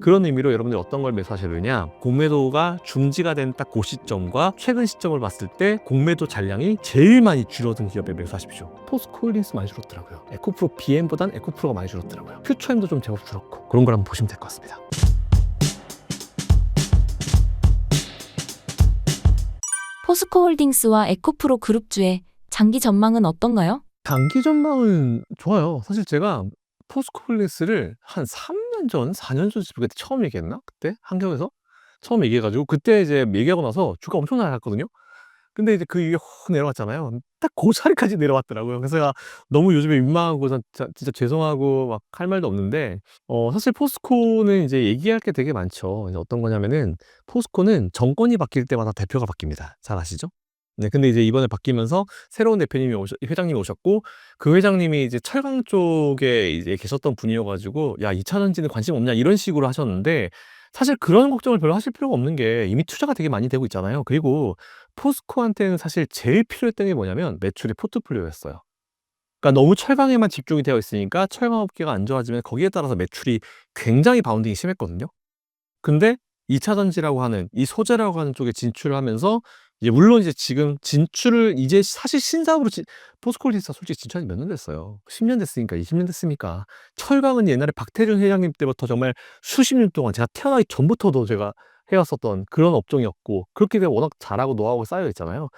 그런 의미로 여러분들이 어떤 걸 매수하셔야 되냐, 공매도가 중지가 된 딱 그 시점과 최근 시점을 봤을 때 공매도 잔량이 제일 많이 줄어든 기업에 매수하십시오. 포스코홀딩스 많이 줄었더라고요. 에코프로 BM보단 에코프로가 많이 줄었더라고요. 퓨처엠도 좀 제법 줄었고, 그런 걸 한번 보시면 될 것 같습니다. 포스코홀딩스와 에코프로 그룹주의 장기 전망은 어떤가요? 단기 전망은 좋아요. 사실 제가 포스코홀딩스를 한 3년 전, 4년 전쯤 그때 처음 얘기했나? 그때 한경에서 처음 얘기해가지고 그때 이제 얘기하고 나서 주가 엄청 날아갔거든요. 근데 이제 그 이후에 확 내려왔잖아요. 딱 그 자리까지 내려왔더라고요. 그래서 제가 너무 요즘에 민망하고 진짜 죄송하고 막 할 말도 없는데, 사실 포스코는 이제 얘기할 게 되게 많죠. 이제 어떤 거냐면은, 포스코는 정권이 바뀔 때마다 대표가 바뀝니다. 잘 아시죠? 네, 근데 이제 이번에 바뀌면서 새로운 회장님이 오셨고, 그 회장님이 이제 철강 쪽에 이제 계셨던 분이어가지고, 야, 2차 전지는 관심 없냐, 이런 식으로 하셨는데, 사실 그런 걱정을 별로 하실 필요가 없는 게 이미 투자가 되게 많이 되고 있잖아요. 그리고 포스코한테는 사실 제일 필요했던 게 뭐냐면 매출의 포트폴리오였어요. 그러니까 너무 철강에만 집중이 되어 있으니까 철강 업계가 안 좋아지면 거기에 따라서 매출이 굉장히 바운딩이 심했거든요. 근데 2차 전지라고 하는 이 소재라고 하는 쪽에 진출을 하면서, 이제 물론 이제 지금 진출을 이제 사실 신사업으로 포스코홀딩스가 솔직히 진출한 지 몇 년 됐어요. 10년 됐으니까, 20년 됐습니까? 철강은 옛날에 박태준 회장님 때부터 정말 수십 년 동안 제가 태어나기 전부터도 제가 해왔었던 그런 업종이었고, 그렇게 되면 워낙 잘하고 노하우가 쌓여 있잖아요.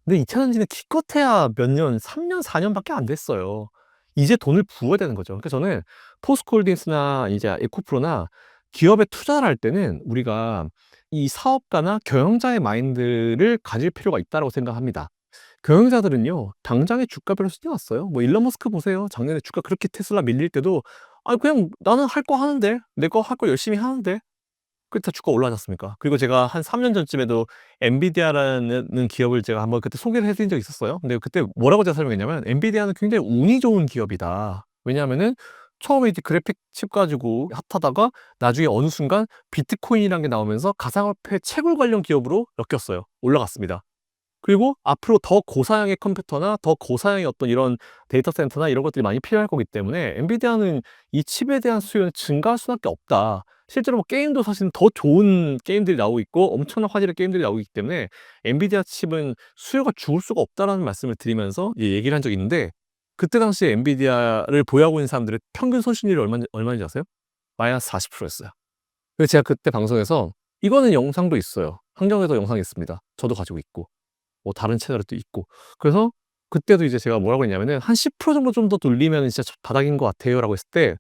근데 2차 전지는 기껏해야 몇 년, 3년, 4년밖에 안 됐어요. 이제 돈을 부어야 되는 거죠. 그러니까 저는 포스코홀딩스나 이제 에코프로나 기업에 투자를 할 때는 우리가 이 사업가나 경영자의 마인드를 가질 필요가 있다고 생각합니다. 경영자들은요, 당장의 주가별로 뛰어왔어요. 뭐 일론 머스크 보세요. 작년에 주가 그렇게 테슬라 밀릴 때도, 아 그냥 나는 할 거 하는데, 내 거 할 거 열심히 하는데, 그때 다 주가 올라가지 않습니까? 그리고 제가 한 3년 전쯤에도 엔비디아라는 기업을 제가 한번 그때 소개를 해드린 적이 있었어요. 근데 그때 뭐라고 제가 설명했냐면, 엔비디아는 굉장히 운이 좋은 기업이다. 왜냐하면은 처음에 이제 그래픽 칩 가지고 핫하다가 나중에 어느 순간 비트코인이라는 게 나오면서 가상화폐 채굴 관련 기업으로 엮였어요. 올라갔습니다. 그리고 앞으로 더 고사양의 컴퓨터나 더 고사양의 어떤 이런 데이터 센터나 이런 것들이 많이 필요할 거기 때문에 엔비디아는 이 칩에 대한 수요는 증가할 수밖에 없다. 실제로 뭐 게임도 사실 더 좋은 게임들이 나오고 있고 엄청난 화질의 게임들이 나오고 있기 때문에 엔비디아 칩은 수요가 죽을 수가 없다라는 말씀을 드리면서 얘기를 한 적이 있는데, 그때 당시에 엔비디아를 보유하고 있는 사람들의 평균 손실률이 얼마인지 아세요? 마이너스 40%였어요. 그래서 제가 그때 방송에서, 이거는 영상도 있어요. 환경에도 영상이 있습니다. 저도 가지고 있고. 뭐 다른 채널도 있고. 그래서 그때도 이제 제가 뭐라고 했냐면은, 한 10% 정도 좀 더 눌리면 진짜 바닥인 것 같아요라고 했을 때,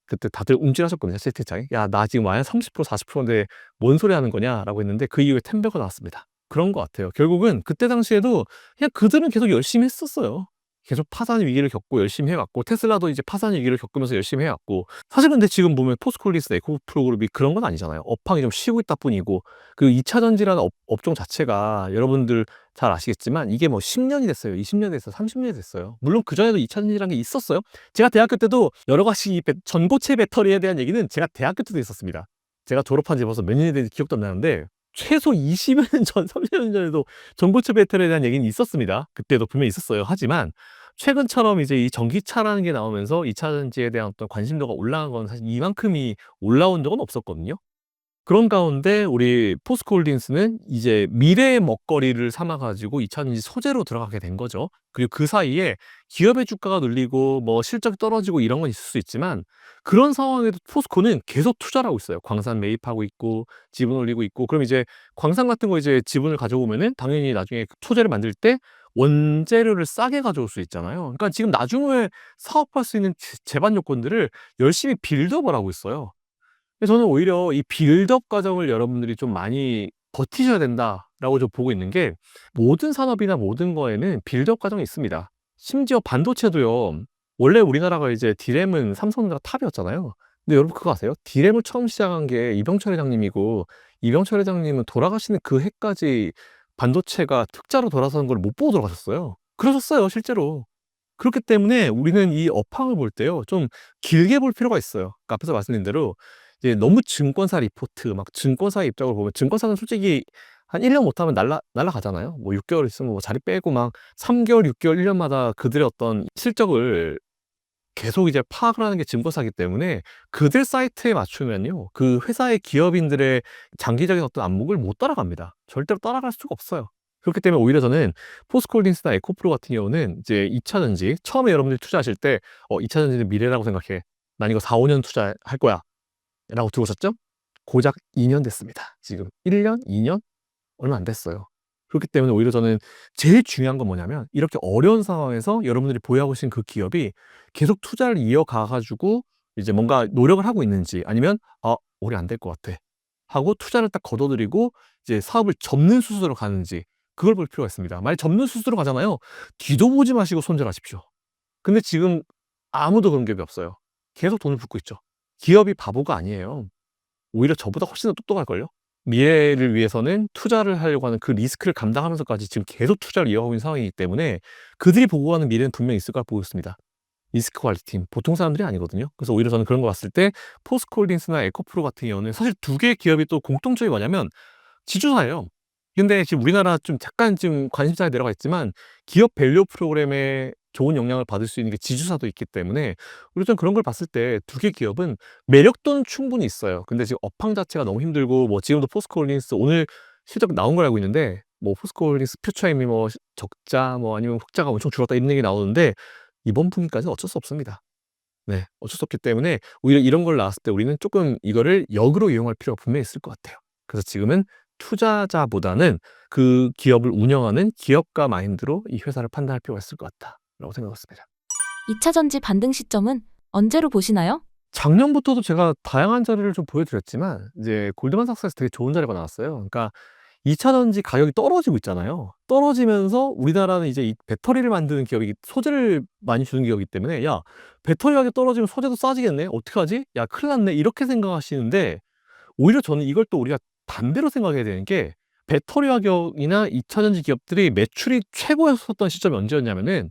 그때 다들 움찔하셨거든요, 채팅창에. 야, 나 지금 마이너스 30% 40%인데 뭔 소리 하는 거냐라고 했는데, 그 이후에 템베가 나왔습니다. 그런 것 같아요. 결국은 그때 당시에도 그냥 그들은 계속 열심히 했었어요. 계속 파산 위기를 겪고 열심히 해왔고, 테슬라도 이제 파산 위기를 겪으면서 열심히 해왔고. 사실 근데 지금 보면 포스코홀딩스, 에코프로그룹이 그런 건 아니잖아요. 업황이 좀 쉬고 있다 뿐이고, 그 2차 전지라는 업종 자체가 여러분들 잘 아시겠지만 이게 뭐 10년이 됐어요, 20년이 됐어요, 30년이 됐어요. 물론 그전에도 2차 전지라는 게 있었어요. 제가 대학교 때도 여러 가지 전고체 배터리에 대한 얘기는 제가 대학교 때도 있었습니다. 제가 졸업한 지 벌써 몇 년이 된지 기억도 안 나는데, 최소 20년 전, 30년 전에도 전고체 배터리에 대한 얘기는 있었습니다. 그때도 분명히 있었어요. 하지만 최근처럼 이제 이 전기차라는 게 나오면서 2차 전지에 대한 어떤 관심도가 올라간 건 사실 이만큼이 올라온 적은 없었거든요. 그런 가운데 우리 포스코홀딩스는 이제 미래의 먹거리를 삼아 가지고 2차 전지 소재로 들어가게 된 거죠. 그리고 그 사이에 기업의 주가가 눌리고 뭐 실적이 떨어지고 이런 건 있을 수 있지만, 그런 상황에도 포스코는 계속 투자를 하고 있어요. 광산 매입하고 있고 지분 올리고 있고. 그럼 이제 광산 같은 거 이제 지분을 가져오면은 당연히 나중에 소재를 만들 때 원재료를 싸게 가져올 수 있잖아요. 그러니까 지금 나중에 사업할 수 있는 제반 요건들을 열심히 빌드업을 하고 있어요. 근데 저는 오히려 이 빌드업 과정을 여러분들이 좀 많이 버티셔야 된다라고 좀 보고 있는 게, 모든 산업이나 모든 거에는 빌드업 과정이 있습니다. 심지어 반도체도요. 원래 우리나라가 이제 디램은 삼성전자가 탑이었잖아요. 근데 여러분 그거 아세요? 디램을 처음 시작한 게 이병철 회장님이고, 이병철 회장님은 돌아가시는 그 해까지 반도체가 흑자로 돌아서는 걸 못 보고 돌아가셨어요. 그러셨어요, 실제로. 그렇기 때문에 우리는 이 업황을 볼 때요, 좀 길게 볼 필요가 있어요. 그러니까 앞에서 말씀드린 대로 이제 너무 증권사 리포트, 막 증권사의 입장을 보면, 증권사는 솔직히 한 1년 못하면 날라가잖아요. 뭐 6개월 있으면 뭐 자리 빼고 막 3개월, 6개월, 1년마다 그들의 어떤 실적을 계속 이제 파악을 하는 게 증거사기 때문에 그들 사이트에 맞추면요. 그 회사의 기업인들의 장기적인 어떤 안목을 못 따라갑니다. 절대로 따라갈 수가 없어요. 그렇기 때문에 오히려 저는 포스코홀딩스나 에코프로 같은 경우는 이제 2차 전지, 처음에 여러분들이 투자하실 때 2차 전지는 미래라고 생각해. 난 이거 4, 5년 투자할 거야. 라고 들어오셨죠? 고작 2년 됐습니다. 지금 1년, 2년? 얼마 안 됐어요. 그렇기 때문에 오히려 저는 제일 중요한 건 뭐냐면 이렇게 어려운 상황에서 여러분들이 보유하고 계신 그 기업이 계속 투자를 이어가 가지고 이제 뭔가 노력을 하고 있는지 아니면 올해 안 될 것 같아 하고 투자를 딱 거둬들이고 이제 사업을 접는 수순으로 가는지 그걸 볼 필요가 있습니다. 만약 접는 수순으로 가잖아요. 뒤도 보지 마시고 손절하십시오. 근데 지금 아무도 그런 기업이 없어요. 계속 돈을 붓고 있죠. 기업이 바보가 아니에요. 오히려 저보다 훨씬 더 똑똑할걸요? 미래를 위해서는 투자를 하려고 하는 그 리스크를 감당하면서까지 지금 계속 투자를 이어가고 있는 상황이기 때문에 그들이 보고 가는 미래는 분명히 있을 거라 보고 있습니다. 리스크 관리팀. 보통 사람들이 아니거든요. 그래서 오히려 저는 그런 거 봤을 때 포스코홀딩스나 에코프로 같은 경우는 사실 두 개의 기업이 또 공통점이 뭐냐면 지주사예요. 근데 지금 우리나라 좀 잠깐 좀 관심사에 내려가 있지만 기업 밸류 프로그램에 좋은 영향을 받을 수 있는 게 지주사도 있기 때문에 우리 좀 그런 걸 봤을 때 두 개 기업은 매력도는 충분히 있어요. 근데 지금 업황 자체가 너무 힘들고 뭐 지금도 포스코홀딩스 오늘 실적 나온 걸 알고 있는데 뭐 포스코홀딩스 퓨처임이 뭐 적자 뭐 아니면 흑자가 엄청 줄었다 이런 얘기 나오는데 이번 분기까지는 어쩔 수 없습니다. 네, 어쩔 수 없기 때문에 오히려 이런 걸 나왔을 때 우리는 조금 이거를 역으로 이용할 필요가 분명히 있을 것 같아요. 그래서 지금은 투자자보다는 그 기업을 운영하는 기업가 마인드로 이 회사를 판단할 필요가 있을 것 같다라고 생각했습니다. 2차 전지 반등 시점은 언제로 보시나요? 작년부터도 제가 다양한 자료를 좀 보여드렸지만 이제 골드만삭스에서 되게 좋은 자료가 나왔어요. 그러니까 2차 전지 가격이 떨어지고 있잖아요. 떨어지면서 우리나라는 이제 이 배터리를 만드는 기업이 소재를 많이 주는 기업이기 때문에 야, 배터리 가격 떨어지면 소재도 싸지겠네? 어떡하지? 야, 큰일 났네. 이렇게 생각하시는데 오히려 저는 이걸 또 우리가 반대로 생각해야 되는 게 배터리 가격이나 2차 전지 기업들이 매출이 최고였었던 시점이 언제였냐면은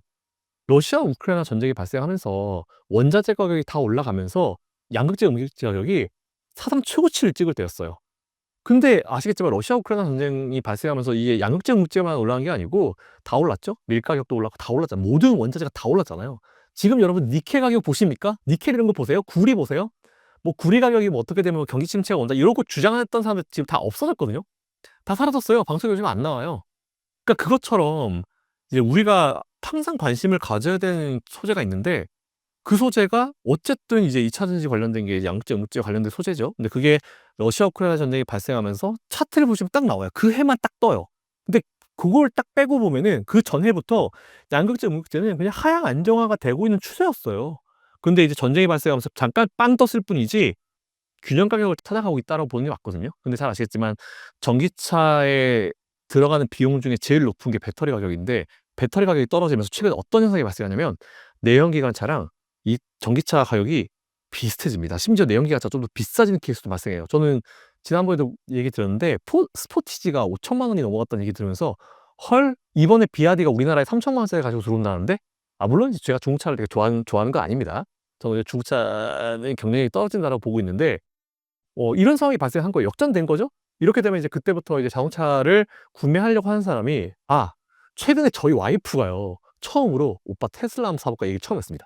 러시아 우크라이나 전쟁이 발생하면서 원자재 가격이 다 올라가면서 양극재 음극재 가격이 사상 최고치를 찍을 때였어요. 근데 아시겠지만 러시아 우크라이나 전쟁이 발생하면서 이게 양극재 음극재만 올라간 게 아니고 다 올랐죠. 밀 가격도 올랐고 다 올랐잖아요. 모든 원자재가 다 올랐잖아요. 지금 여러분 니켈 가격 보십니까? 니켈 이런 거 보세요. 구리 보세요. 뭐 구리 가격이 뭐 어떻게 되면 경기 침체가 온다 이러고 주장했던 사람들 지금 다 없어졌거든요. 다 사라졌어요. 방송에 요즘 안 나와요. 그러니까 그것처럼 이제 우리가 항상 관심을 가져야 되는 소재가 있는데 그 소재가 어쨌든 이제 2차 전지 관련된 게 양극재, 음극재 관련된 소재죠. 근데 그게 러시아 우크라이나 전쟁이 발생하면서 차트를 보시면 딱 나와요. 그 해만 딱 떠요. 근데 그걸 딱 빼고 보면은 그 전해부터 양극재, 음극재는 그냥 하향 안정화가 되고 있는 추세였어요. 근데 이제 전쟁이 발생하면서 잠깐 빵 떴을 뿐이지 균형 가격을 찾아가고 있다고 보는 게 맞거든요. 근데 잘 아시겠지만 전기차에 들어가는 비용 중에 제일 높은 게 배터리 가격인데 배터리 가격이 떨어지면서 최근에 어떤 현상이 발생하냐면 내연기관차랑 이 전기차 가격이 비슷해집니다. 심지어 내연기관차가 좀 더 비싸지는 케이스도 발생해요. 저는 지난번에도 얘기 들었는데 스포티지가 5천만 원이 넘어갔다는 얘기 들으면서 헐 이번에 비아디가 우리나라에 3천만 원짜리 가지고 들어온다는데 물론 제가 중국차를 되게 좋아하는 거 아닙니다. 저는 중국차는 경쟁력이 떨어진다고 보고 있는데 이런 상황이 발생한 거예요. 역전된 거죠. 이렇게 되면 이제 그때부터 이제 자동차를 구매하려고 하는 사람이 최근에 저희 와이프가요. 처음으로 오빠 테슬라 한번 사볼까 얘기 처음 했습니다.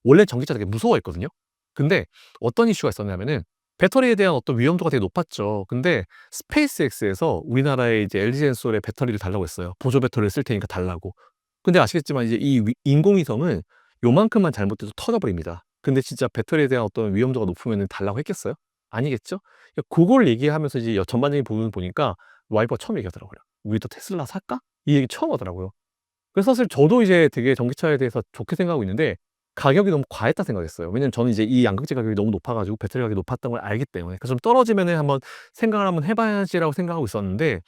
원래 전기차 되게 무서워했거든요. 근데 어떤 이슈가 있었냐면은 배터리에 대한 어떤 위험도가 되게 높았죠. 근데 스페이스X에서 우리나라에 이제 LG엔솔의 배터리를 달라고 했어요. 보조 배터리를 쓸 테니까 달라고. 근데 아시겠지만 이제 이 인공위성은 요만큼만 잘못돼서 터져버립니다. 근데 진짜 배터리에 대한 어떤 위험도가 높으면 달라고 했겠어요? 아니겠죠? 그걸 얘기하면서 이제 전반적인 부분을 보니까 와이프가 처음 얘기하더라고요. 우리도 테슬라 살까? 이 얘기 처음 하더라고요. 그래서 사실 저도 이제 되게 전기차에 대해서 좋게 생각하고 있는데 가격이 너무 과했다 생각했어요. 왜냐면 저는 이제 이 양극재 가격이 너무 높아가지고 배터리 가격이 높았던 걸 알기 때문에. 그래서 좀 떨어지면은 한번 생각을 한번 해봐야지라고 생각하고 있었는데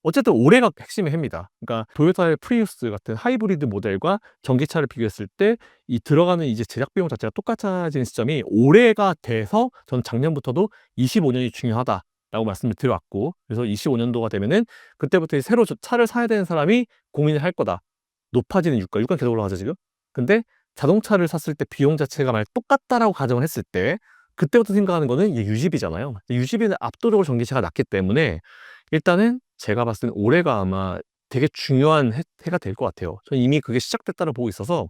어쨌든 올해가 핵심의 해입니다. 그러니까 토요타의 프리우스 같은 하이브리드 모델과 전기차를 비교했을 때 이 들어가는 이제 제작 비용 자체가 똑같아지는 시점이 올해가 돼서 저는 작년부터도 25년이 중요하다라고 말씀을 드려왔고 그래서 25년도가 되면은 그때부터 이제 새로 차를 사야 되는 사람이 고민을 할 거다. 높아지는 유가 계속 올라가죠 지금. 근데 자동차를 샀을 때 비용 자체가 만약 똑같다라고 가정을 했을 때 그때부터 생각하는 거는 이게 유지비잖아요. 유지비는 압도적으로 전기차가 낮기 때문에 일단은 제가 봤을 때는 올해가 아마 되게 중요한 해가 될 것 같아요. 저는 이미 그게 시작됐다고 보고 있어서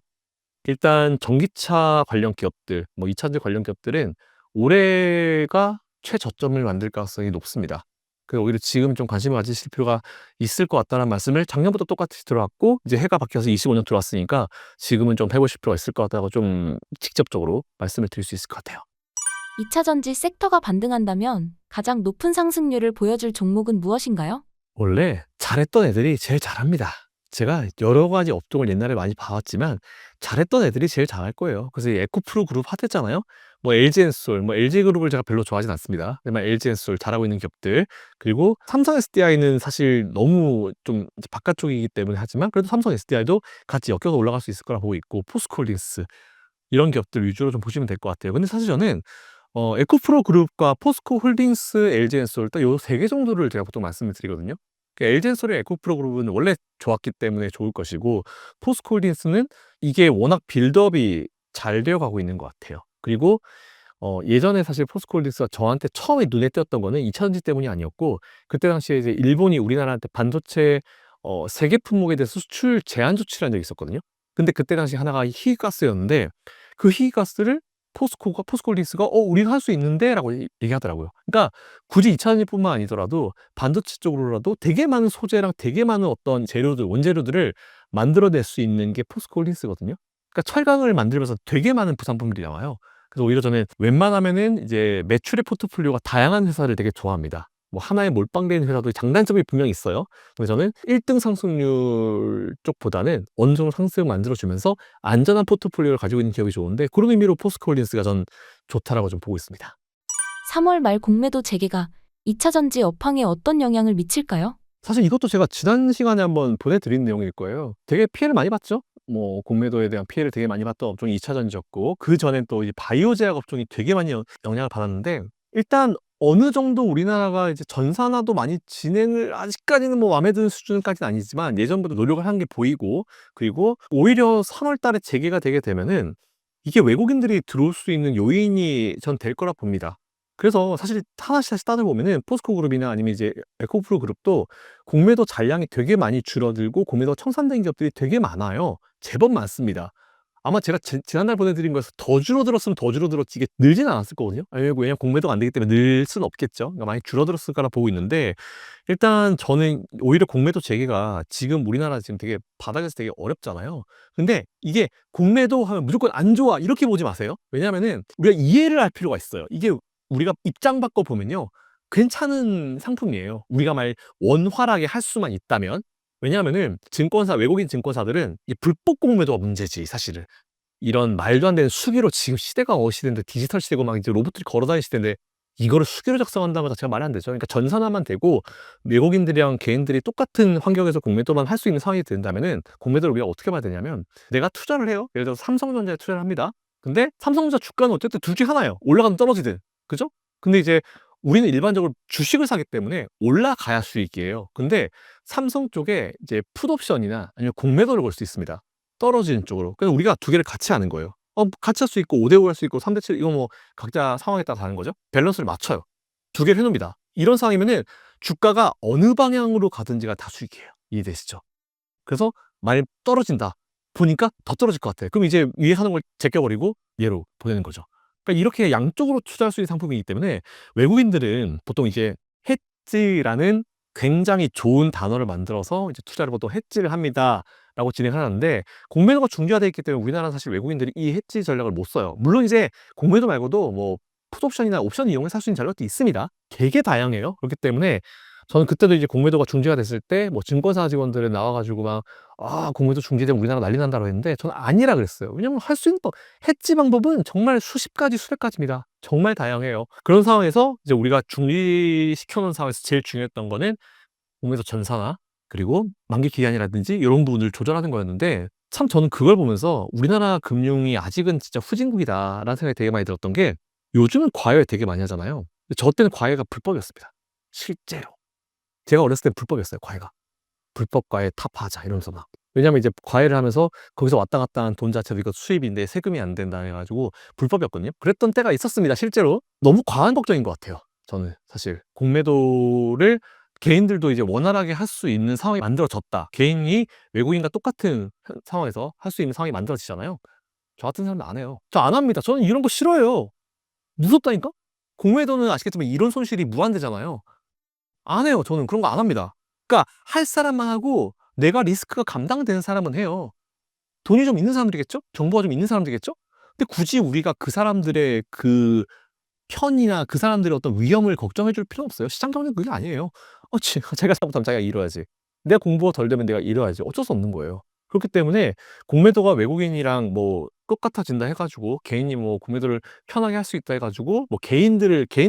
일단 전기차 관련 기업들, 뭐 2차전지 관련 기업들은 올해가 최저점을 만들 가능성이 높습니다. 그래서 오히려 지금 좀 관심을 가지실 필요가 있을 것 같다는 말씀을 작년부터 똑같이 들어왔고, 이제 해가 바뀌어서 25년 들어왔으니까 지금은 좀 해보실 필요가 있을 것 같다고 좀 직접적으로 말씀을 드릴 수 있을 것 같아요. 2차 전지 섹터가 반등한다면 가장 높은 상승률을 보여줄 종목은 무엇인가요? 원래 잘했던 애들이 제일 잘합니다. 제가 여러 가지 업종을 옛날에 많이 봐왔지만 잘했던 애들이 제일 잘할 거예요. 그래서 이 에코프로 그룹 핫했잖아요. 뭐 LG엔솔, 뭐 LG그룹을 제가 별로 좋아하진 않습니다. 하지만 LG엔솔 잘하고 있는 기업들, 그리고 삼성 SDI는 사실 너무 좀 이제 바깥쪽이기 때문에 하지만 그래도 삼성 SDI도 같이 엮여서 올라갈 수 있을 거라 보고 있고, 포스코홀딩스 이런 기업들 위주로 좀 보시면 될 것 같아요. 근데 사실 저는 에코프로 그룹과 포스코홀딩스, LG엔솔 딱 요 세 개 정도를 제가 보통 말씀을 드리거든요. LG엔솔의 에코프로 그룹은 원래 좋았기 때문에 좋을 것이고, 포스코홀딩스는 이게 워낙 빌드업이 잘 되어 가고 있는 것 같아요. 그리고 예전에 사실 포스코홀딩스가 저한테 처음에 눈에 띄었던 거는 2차 전지 때문이 아니었고, 그때 당시에 이제 일본이 우리나라한테 반도체 세계 품목에 대해서 수출 제한 조치를 한 적이 있었거든요. 근데 그때 당시 하나가 희귀가스였는데, 그 희귀가스를 포스코홀딩스가 우리가 할 수 있는데라고 얘기하더라고요. 그러니까 굳이 2차 전지뿐만 아니더라도 반도체 쪽으로라도 되게 많은 소재랑 되게 많은 어떤 재료들, 원재료들을 만들어낼 수 있는 게 포스코홀딩스거든요. 그러니까 철강을 만들면서 되게 많은 부산품들이 나와요. 그래서 오히려 저는 웬만하면은 이제 매출의 포트폴리오가 다양한 회사를 되게 좋아합니다. 뭐 하나에 몰빵되는 회사도 장단점이 분명히 있어요. 그래서 저는 1등 상승률 쪽보다는 어느 정도 상승 만들어주면서 안전한 포트폴리오를 가지고 있는 기업이 좋은데, 그런 의미로 포스코홀딩스가 전 좋다라고 좀 보고 있습니다. 3월 말 공매도 재개가 2차 전지 업황에 어떤 영향을 미칠까요? 사실 이것도 제가 지난 시간에 한번 보내드린 내용일 거예요. 되게 피해를 많이 봤죠? 뭐 공매도에 대한 피해를 되게 많이 봤던 업종이 2차 전지였고, 그 전엔 또 이제 바이오 제약 업종이 되게 많이 영향을 받았는데, 일단 어느 정도 우리나라가 이제 전산화도 많이 진행을, 아직까지는 뭐 마음에 드는 수준까지는 아니지만 예전보다 노력을 한 게 보이고, 그리고 오히려 3월 달에 재개가 되게 되면은 이게 외국인들이 들어올 수 있는 요인이 전 될 거라 봅니다. 그래서 사실 하나씩 따져보면은 포스코 그룹이나 아니면 이제 에코프로 그룹도 공매도 잔량이 되게 많이 줄어들고 공매도가 청산된 기업들이 되게 많아요. 제법 많습니다. 아마 제가 지난달 보내드린 거에서 더 줄어들었으면 더 줄어들었지 이게 늘진 않았을 거거든요. 왜냐면 공매도가 안 되기 때문에 늘 수는 없겠죠. 그러니까 많이 줄어들었을 거라 보고 있는데, 일단 저는 오히려 공매도 재개가 지금 우리나라 지금 되게 바닥에서 되게 어렵잖아요. 근데 이게 공매도 하면 무조건 안 좋아 이렇게 보지 마세요. 왜냐면은 우리가 이해를 할 필요가 있어요. 이게 우리가 입장 바꿔 보면요, 괜찮은 상품이에요. 우리가 말 원활하게 할 수만 있다면. 왜냐하면은 증권사, 외국인 증권사들은 이 불법 공매도가 문제지 사실은. 이런 말도 안 되는 수기로, 지금 시대가 시대인데 디지털 시대고 막 이제 로봇들이 걸어 다닐 시대인데 이거를 수기로 작성한다는 것 자체가 말이 안 되죠. 그러니까 전산화만 되고 외국인들이랑 개인들이 똑같은 환경에서 공매도만 할 수 있는 상황이 된다면은, 공매도를 우리가 어떻게 봐야 되냐면, 내가 투자를 해요. 예를 들어서 삼성전자에 투자를 합니다. 근데 삼성전자 주가는 어쨌든 둘 중에 하나예요. 올라가든 떨어지든. 그죠? 근데 이제 우리는 일반적으로 주식을 사기 때문에 올라가야 수익이에요. 근데 삼성 쪽에 이제 풋옵션이나 아니면 공매도를 걸 수 있습니다. 떨어지는 쪽으로. 그래서 우리가 두 개를 같이 하는 거예요. 같이 할 수 있고 5대5 할 수 있고 3대7, 이거 뭐 각자 상황에 따라 다른 거죠. 밸런스를 맞춰요. 두 개를 해 놓습니다. 이런 상황이면은 주가가 어느 방향으로 가든지가 다 수익이에요. 이해되시죠? 그래서 만약 떨어진다 보니까 더 떨어질 것 같아. 그럼 이제 위에 사는 걸 제껴버리고 얘로 보내는 거죠. 그러니까 이렇게 양쪽으로 투자할 수 있는 상품이기 때문에 외국인들은 보통 이제 헤지라는 굉장히 좋은 단어를 만들어서 이제 투자를 보통 헤지를 합니다라고 진행하는데, 공매도가 중지화되어 있기 때문에 우리나라는 사실 외국인들이 이 헤지 전략을 못 써요. 물론 이제 공매도 말고도 뭐 풋옵션이나 옵션 이용해서 살 수 있는 전략도 있습니다. 되게 다양해요. 그렇기 때문에 저는 그때도 이제 공매도가 중지가 됐을 때 뭐 증권사 직원들이 나와가지고 막 공매도 중지되면 우리나라 난리 난다고 했는데, 저는 아니라 그랬어요. 왜냐면 할 수 있는 해지 방법은 정말 수십 가지 수백 가지입니다. 정말 다양해요. 그런 상황에서 이제 우리가 중지시켜 놓은 상황에서 제일 중요했던 거는 공매도 전산화, 그리고 만기 기한이라든지 이런 부분을 조절하는 거였는데, 참 저는 그걸 보면서 우리나라 금융이 아직은 진짜 후진국이다라는 생각이 되게 많이 들었던 게, 요즘은 과외 되게 많이 하잖아요. 근데 저 때는 과외가 불법이었습니다. 실제로. 제가 어렸을 땐 불법이었어요, 과외가. 불법 과외 타파하자 이러면서 막. 왜냐면 이제 과외를 하면서 거기서 왔다 갔다 한 돈 자체도 이거 수입인데 세금이 안 된다 해가지고 불법이었거든요. 그랬던 때가 있었습니다, 실제로. 너무 과한 걱정인 것 같아요, 저는 사실. 공매도를 개인들도 이제 원활하게 할 수 있는 상황이 만들어졌다. 개인이 외국인과 똑같은 상황에서 할 수 있는 상황이 만들어지잖아요. 저 같은 사람은 안 해요. 저 안 합니다. 저는 이런 거 싫어해요. 무섭다니까? 공매도는 아시겠지만 이론 손실이 무한대잖아요. 안 해요. 저는 그런 거 안 합니다. 그러니까 할 사람만 하고 내가 리스크가 감당되는 사람은 해요. 돈이 좀 있는 사람들이겠죠? 정보가 좀 있는 사람들이겠죠? 근데 굳이 우리가 그 사람들의 그 편이나 그 사람들의 어떤 위험을 걱정해 줄 필요는 없어요. 시장 경제는 그게 아니에요. 제가 잘못하면 자기가 잃어야지. 내가 공부가 덜 되면 내가 잃어야지. 어쩔 수 없는 거예요. 그렇기 때문에 공매도가 외국인이랑 뭐 똑같아진다 해 가지고 개인이 뭐 공매도를 편하게 할 수 있다 해 가지고 뭐 개인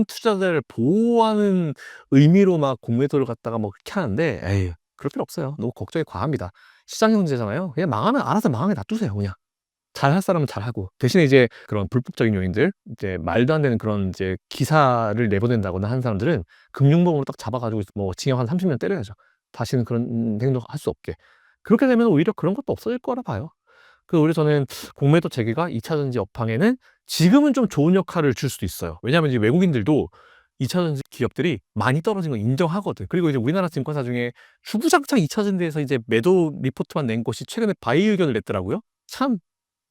투자자를 보호하는 의미로 막 공매도를 갖다가 뭐 그렇게 하는데 에이 그럴 필요 없어요. 너무 걱정이 과합니다. 시장 경제잖아요. 그냥 망하면 알아서 망하게 놔두세요 그냥. 잘할 사람은 잘하고 대신에 이제 그런 불법적인 요인들 이제 말도 안 되는 그런 이제 기사를 내보낸다거나 하는 사람들은 금융범으로 딱 잡아 가지고 뭐 징역 한 30년 때려야죠. 다시는 그런 행동 할 수 없게. 그렇게 되면 오히려 그런 것도 없어질 거라 봐요. 오히려 저는 공매도 재개가 2 차 전지 업황에는 지금은 좀 좋은 역할을 줄 수도 있어요. 왜냐하면 이제 외국인들도 2 차 전지 기업들이 많이 떨어진 거 인정하거든. 그리고 이제 우리나라 증권사 중에 주구장창 2 차 전지에서 이제 매도 리포트만 낸 곳이 최근에 바이 의견을 냈더라고요. 참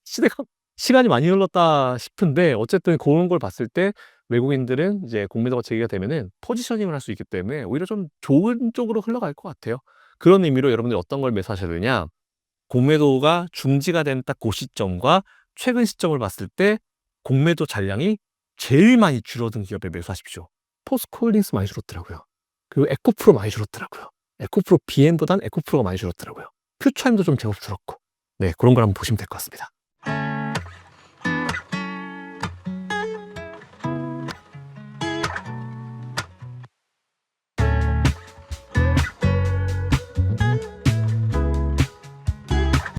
시대가 시간이 많이 흘렀다 싶은데 어쨌든 고런 걸 봤을 때 외국인들은 이제 공매도가 제기가 되면은 포지셔닝을 할 수 있기 때문에 오히려 좀 좋은 쪽으로 흘러갈 것 같아요. 그런 의미로 여러분들이 어떤 걸 매수하셔야 되냐? 공매도가 중지가 된 딱 고 시점과 최근 시점을 봤을 때 공매도 잔량이 제일 많이 줄어든 기업에 매수하십시오. 포스코홀딩스 많이 줄었더라고요. 그리고 에코프로 많이 줄었더라고요. 에코프로 BM보단 에코프로가 많이 줄었더라고요. 퓨처엠도 좀 제법 줄었고. 네, 그런 걸 한번 보시면 될 것 같습니다.